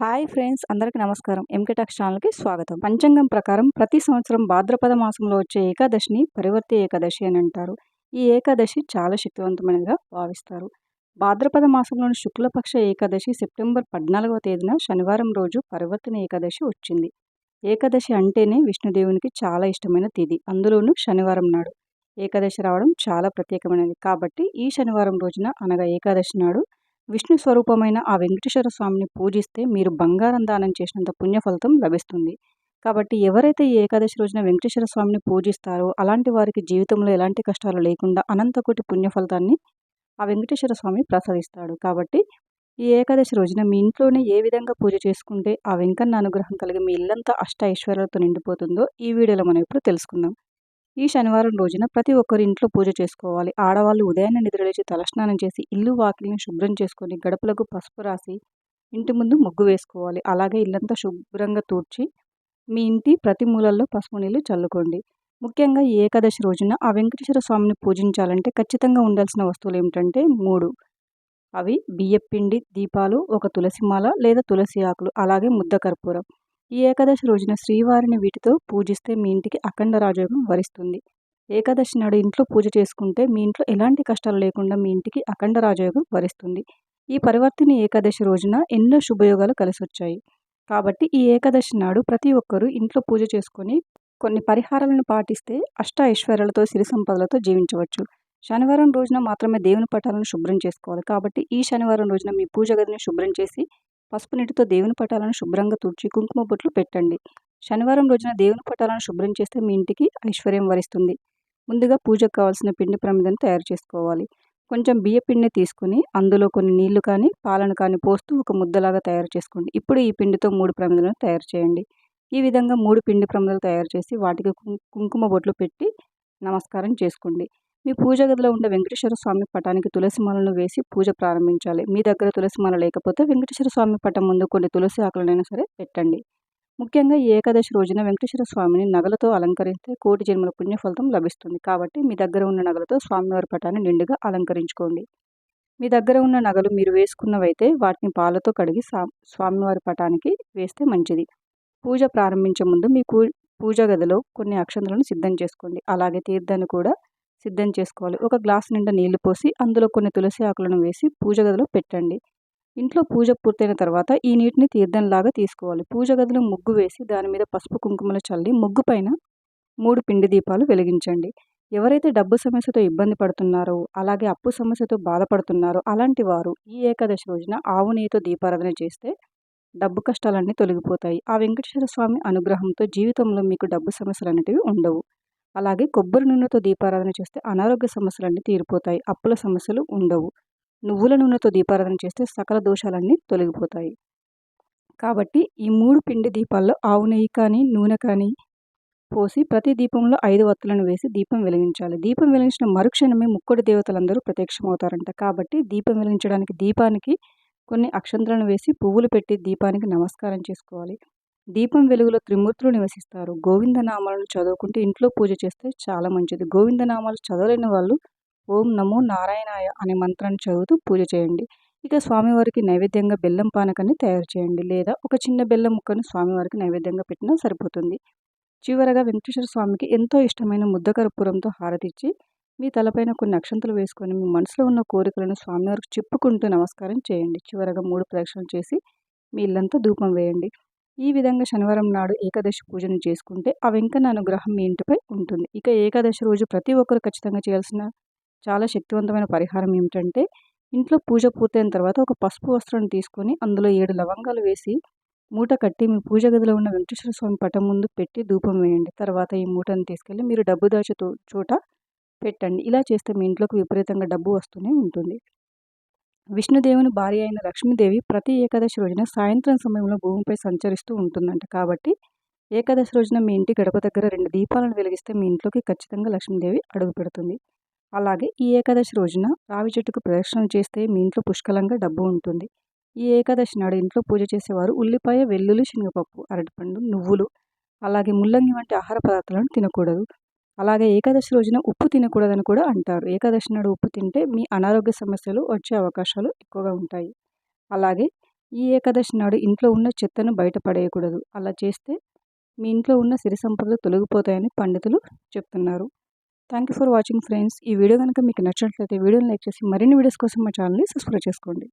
Hi friends, అందరికీ నమస్కారం. MK talks ఛానల్కి స్వాగతం. పంచాంగం ప్రకారం ప్రతి సంవత్సరం భాద్రపద మాసంలో వచ్చే ఏకాదశిని పరివర్తి ఏకాదశి అని అంటారు. ఈ ఏకాదశి చాలా శక్తివంతమైనదిగా భావిస్తారు. భాద్రపద మాసంలోని శుక్లపక్ష ఏకాదశి సెప్టెంబర్ 14వ తేదీన శనివారం రోజు పరివర్తన ఏకాదశి వచ్చింది. ఏకాదశి అంటేనే విష్ణుదేవునికి చాలా ఇష్టమైన తిథి, అందులోనూ శనివారం నాడు ఏకాదశి రావడం చాలా ప్రత్యేకమైనది. కాబట్టి ఈ శనివారం రోజున అనగా ఏకాదశి నాడు విష్ణు స్వరూపమైన ఆ వెంకటేశ్వర స్వామిని పూజిస్తే మీరు బంగారం దానం చేసినంత పుణ్యఫలితం లభిస్తుంది. కాబట్టి ఎవరైతే ఈ ఏకాదశి రోజున వెంకటేశ్వర స్వామిని పూజిస్తారో అలాంటి వారికి జీవితంలో ఎలాంటి కష్టాలు లేకుండా అనంతకోటి పుణ్యఫలితాన్ని ఆ వెంకటేశ్వర స్వామి ప్రసాదిస్తాడు. కాబట్టి ఈ ఏకాదశి రోజున మీ ఇంట్లోనే ఏ విధంగా పూజ చేసుకుంటే ఆ వెంకన్న అనుగ్రహం కలిగి మీ ఇల్లంతా అష్ట ఐశ్వర్యాలతో నిండిపోతుందో ఈ వీడియోలో మనం ఇప్పుడు తెలుసుకుందాం. ఈ శనివారం రోజున ప్రతి ఒక్కరు ఇంట్లో పూజ చేసుకోవాలి. ఆడవాళ్ళు ఉదయాన్నే నిద్రలేచి తలస్నానం చేసి ఇల్లు వాకిలిని శుభ్రం చేసుకొని గడపలకు పసుపు రాసి ఇంటి ముందు ముగ్గు వేసుకోవాలి. అలాగే ఇల్లంతా శుభ్రంగా తూడ్చి మీ ఇంటి ప్రతి మూలల్లో పసుపు నీళ్ళు చల్లుకోండి. ముఖ్యంగా ఈ ఏకాదశి రోజున ఆ వెంకటేశ్వర స్వామిని పూజించాలంటే ఖచ్చితంగా ఉండాల్సిన వస్తువులు ఏమిటంటే 3. అవి బియ్యపిండి దీపాలు, ఒక తులసిమాల లేదా తులసి ఆకులు, అలాగే ముద్ద కర్పూరం. ఈ ఏకాదశి రోజున శ్రీవారిని వీటితో పూజిస్తే మీ ఇంటికి అఖండ రాజయోగం వరిస్తుంది. ఏకాదశి నాడు ఇంట్లో పూజ చేసుకుంటే మీ ఇంట్లో ఎలాంటి కష్టాలు లేకుండా మీ ఇంటికి అఖండ రాజయోగం వరిస్తుంది. ఈ పరివర్తిని ఏకాదశి రోజున ఎన్నో శుభయోగాలు కలిసొచ్చాయి. కాబట్టి ఈ ఏకాదశి నాడు ప్రతి ఒక్కరూ ఇంట్లో పూజ చేసుకొని కొన్ని పరిహారాలను పాటిస్తే అష్ట ఐశ్వర్యాలతో సిరి సంపదలతో జీవించవచ్చు. శనివారం రోజున మాత్రమే దేవుని పటాలను శుభ్రం చేసుకోవాలి. కాబట్టి ఈ శనివారం రోజున మీ పూజ గదిని శుభ్రం చేసి పసుపు నీటితో దేవుని పటాలను శుభ్రంగా తుడిచి కుంకుమ బొట్లు పెట్టండి. శనివారం రోజున దేవుని పటాలను శుభ్రం చేస్తే మీ ఇంటికి ఐశ్వర్యం వరిస్తుంది. ముందుగా పూజకు కావాల్సిన పిండి ప్రమిదను తయారు చేసుకోవాలి. కొంచెం బియ్య పిండిని తీసుకుని అందులో కొన్ని నీళ్లు కానీ పాలను కానీ పోస్తూ ఒక ముద్దలాగా తయారు చేసుకోండి. ఇప్పుడు ఈ పిండితో 3 ప్రమిదలను తయారు చేయండి. ఈ విధంగా 3 పిండి ప్రమిదలు తయారు చేసి వాటికి కుంకుమ బొట్లు పెట్టి నమస్కారం చేసుకోండి. మీ పూజ గదిలో ఉండే వెంకటేశ్వర స్వామి పటానికి తులసి మాలను వేసి పూజ ప్రారంభించాలి. మీ దగ్గర తులసి మాల లేకపోతే వెంకటేశ్వర స్వామి పటం ముందు కొన్ని తులసి ఆకులనైనా సరే పెట్టండి. ముఖ్యంగా ఈ ఏకాదశి రోజున వెంకటేశ్వర స్వామిని నగలతో అలంకరిస్తే కోటి జన్మల పుణ్యఫలితం లభిస్తుంది. కాబట్టి మీ దగ్గర ఉన్న నగలతో స్వామివారి పటాన్ని నిండుగా అలంకరించుకోండి. మీ దగ్గర ఉన్న నగలు మీరు వేసుకున్నవైతే వాటిని పాలతో కడిగి స్వామివారి పటానికి వేస్తే మంచిది. పూజ ప్రారంభించే ముందు మీ పూజ గదిలో కొన్ని అక్షంతలను సిద్ధం చేసుకోండి. అలాగే తీర్థాన్ని కూడా సిద్ధం చేసుకోవాలి. ఒక గ్లాసు నిండా నీళ్లు పోసి అందులో కొన్ని తులసి ఆకులను వేసి పూజ గదిలో పెట్టండి. ఇంట్లో పూజ పూర్తయిన తర్వాత ఈ నీటిని తీర్థంలాగా తీసుకోవాలి. పూజ గదిలో ముగ్గు వేసి దాని మీద పసుపు కుంకుమలు చల్లి ముగ్గు పైన 3 పిండి దీపాలు వెలిగించండి. ఎవరైతే డబ్బు సమస్యతో ఇబ్బంది పడుతున్నారో అలాగే అప్పు సమస్యతో బాధపడుతున్నారో అలాంటి వారు ఈ ఏకాదశి రోజున ఆవు నెయ్యితో దీపారాధన చేస్తే డబ్బు కష్టాలన్నీ తొలగిపోతాయి. ఆ వెంకటేశ్వర స్వామి అనుగ్రహంతో జీవితంలో మీకు డబ్బు సమస్యలు అనేటివి ఉండవు. అలాగే కొబ్బరి నూనెతో దీపారాధన చేస్తే అనారోగ్య సమస్యలన్నీ తీరిపోతాయి. అప్పుల సమస్యలు ఉండవు. నువ్వుల నూనెతో దీపారాధన చేస్తే సకల దోషాలన్నీ తొలగిపోతాయి. కాబట్టి ఈ 3 పిండి దీపాల్లో ఆవు నెయ్యి కానీ నూనె కానీ పోసి ప్రతి దీపంలో 5 వత్తులను వేసి దీపం వెలిగించాలి. దీపం వెలిగించిన మరుక్షణమే ముక్కోటి దేవతలందరూ ప్రత్యక్షమవుతారంట. కాబట్టి దీపం వెలిగించడానికి దీపానికి కొన్ని అక్షంతలను వేసి పువ్వులు పెట్టి దీపానికి నమస్కారం చేసుకోవాలి. దీపం వెలుగులో త్రిమూర్తులు నివసిస్తారు. గోవిందనామాలను చదువుకుంటూ ఇంట్లో పూజ చేస్తే చాలా మంచిది. గోవిందనామాలు చదవలేని వాళ్ళు ఓం నమో నారాయణాయ అనే మంత్రాన్ని చదువుతూ పూజ చేయండి. ఇక స్వామివారికి నైవేద్యంగా బెల్లం పానకాన్ని తయారు చేయండి. లేదా ఒక చిన్న బెల్లం ముక్కను స్వామివారికి నైవేద్యంగా పెట్టినా సరిపోతుంది. చివరగా వెంకటేశ్వర స్వామికి ఎంతో ఇష్టమైన ముద్ద కర్పూరంతో హారతిచ్చి మీ తలపైన కొన్ని అక్షంతలు వేసుకొని మీ మనసులో ఉన్న కోరికలను స్వామివారికి చెప్పుకుంటూ నమస్కారం చేయండి. చివరగా 3 ప్రదక్షిణలు చేసి మీ ఇల్లంతా ధూపం వేయండి. ఈ విధంగా శనివారం నాడు ఏకాదశి పూజను చేసుకుంటే ఆ వెంకన్న అనుగ్రహం మీ ఇంటిపై ఉంటుంది. ఇక ఏకాదశి రోజు ప్రతి ఒక్కరు ఖచ్చితంగా చేయాల్సిన చాలా శక్తివంతమైన పరిహారం ఏమిటంటే ఇంట్లో పూజ పూర్తయిన తర్వాత ఒక పసుపు వస్త్రాన్ని తీసుకొని అందులో 7 లవంగాలు వేసి మూట కట్టి మీ పూజ గదిలో ఉన్న వెంకటేశ్వర స్వామి పటం ముందు పెట్టి ధూపం వేయండి. తర్వాత ఈ మూటను తీసుకెళ్ళి మీరు డబ్బు దాచే చోట పెట్టండి. ఇలా చేస్తే మీ ఇంట్లోకి విపరీతంగా డబ్బు వస్తూనే ఉంటుంది. విష్ణుదేవుని భార్య అయిన లక్ష్మీదేవి ప్రతి ఏకాదశి రోజున సాయంత్రం సమయంలో భూమిపై సంచరిస్తూ ఉంటుందంట. కాబట్టి ఏకాదశి రోజున మీ ఇంటి గడప దగ్గర 2 దీపాలను వెలిగిస్తే మీ ఇంట్లోకి ఖచ్చితంగా లక్ష్మీదేవి అడుగు పెడుతుంది. అలాగే ఈ ఏకాదశి రోజున రావి చెట్టుకు ప్రదక్షిణలు చేస్తే మీ ఇంట్లో పుష్కలంగా డబ్బు ఉంటుంది. ఈ ఏకాదశి నాడు ఇంట్లో పూజ చేసేవారు ఉల్లిపాయ, వెల్లుల్లి, శనగపప్పు, అరటిపండు, నువ్వులు, అలాగే ముల్లంగి వంటి ఆహార పదార్థాలను తినకూడదు. అలాగే ఏకాదశి రోజున ఉప్పు తినకూడదని కూడా అంటారు. ఏకాదశి నాడు ఉప్పు తింటే మీ అనారోగ్య సమస్యలు వచ్చే అవకాశాలు ఎక్కువగా ఉంటాయి. అలాగే ఈ ఏకాదశి నాడు ఇంట్లో ఉన్న చెత్తను బయట పడేయకూడదు. అలా చేస్తే మీ ఇంట్లో ఉన్న సిరి సంపదలు తొలగిపోతాయని పండితులు చెప్తున్నారు. Thank you for watching friends. ఈ వీడియో కనుక మీకు నచ్చినట్లయితే వీడియోని లైక్ చేసి మరిన్ని వీడియోస్ కోసం మా ఛానల్ని సబ్స్క్రైబ్ చేసుకోండి.